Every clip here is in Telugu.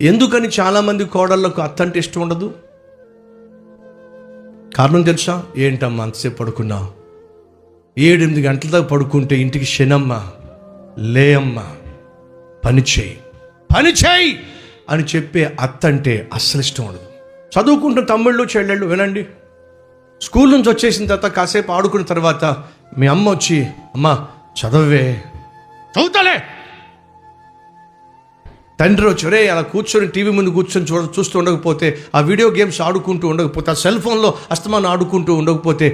ఎందుకని చాలామంది కోడళ్ళకు అత్త అంటే ఇష్టం ఉండదు? కారణం తెలుసా? ఏంటమ్మా అంతసేపు పడుకున్నావు, 7-8 గంటల దాకా పడుకుంటే ఇంటికి శనమ్మ, లేయమ్మ, పని చేయి అని చెప్పే అత్త అంటే అస్సలు ఇష్టం ఉండదు. చదువుకుంటున్న తమ్ముళ్ళు చెల్లెళ్ళు వినండి, స్కూల్ నుంచి వచ్చేసిన తర్వాత కాసేపు ఆడుకున్న తర్వాత మీ అమ్మ వచ్చి, అమ్మా చదవే, చదువుతాలే. తండ్రి వచ్చి, రే అలా కూర్చొని టీవీ ముందు కూర్చొని చూస్తూ ఉండకపోతే, ఆ వీడియో గేమ్స్ ఆడుకుంటూ ఉండకపోతే, ఆ సెల్ ఫోన్లో అస్తమానం ఆడుకుంటూ ఉండకపోతే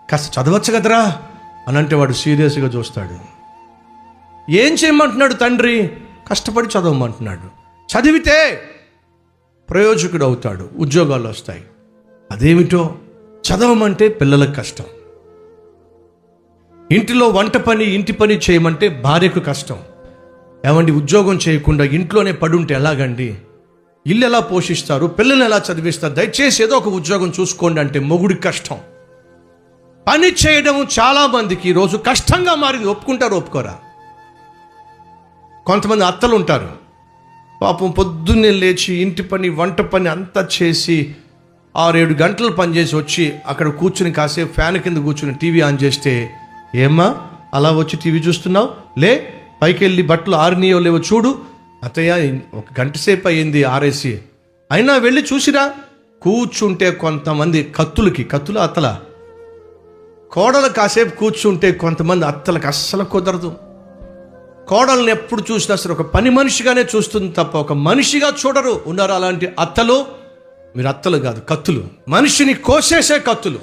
కాస్త చదవచ్చు కదరా అని అంటే వాడు సీరియస్గా చూస్తాడు. ఏం చేయమంటున్నాడు తండ్రి? కష్టపడి చదవమంటున్నాడు. చదివితే ప్రయోజకుడు అవుతాడు, ఉద్యోగాలు వస్తాయి. అదేమిటో చదవమంటే పిల్లలకు కష్టం, ఇంటిలో వంట పని ఇంటి పని చేయమంటే భార్యకు కష్టం. ఏమండి, ఉద్యోగం చేయకుండా ఇంట్లోనే పడుంటే ఎలాగండి? ఇల్లు ఎలా పోషిస్తారు? పిల్లల్ని ఎలా చదివిస్తారు? దయచేసి ఏదో ఒక ఉద్యోగం చూసుకోండి అంటే మొగుడికి కష్టం. పని చేయడం చాలామందికి ఈరోజు కష్టంగా మారింది. ఒప్పుకుంటారు ఒప్పుకోరా? కొంతమంది అత్తలు ఉంటారు, పాపం పొద్దున్నే లేచి ఇంటి పని వంట పని అంతా చేసి 6-7 గంటలు పనిచేసి వచ్చి అక్కడ కూర్చుని కాసేపు ఫ్యాన్ కింద కూర్చుని టీవీ ఆన్ చేస్తే, ఏమ్మా అలా వచ్చి టీవీ చూస్తున్నావు, లే పైకి వెళ్ళి బట్టలు ఆరినయో లేవో చూడు. అత్తయ్య 1 గంట సేపు అయ్యింది ఆరేసి, అయినా వెళ్ళి చూసిరా. కూర్చుంటే కొంతమంది కత్తులు అత్తల కోడలు కాసేపు కూర్చుంటే కొంతమంది అత్తలకు అస్సలు కుదరదు. కోడల్ని ఎప్పుడు చూసినా సరే ఒక పని మనిషిగానే చూస్తుంది తప్ప ఒక మనిషిగా చూడరు. ఉన్నారు అలాంటి అత్తలు. మీరు అత్తలు కాదు, కత్తులు, మనిషిని కోసేసే కత్తులు.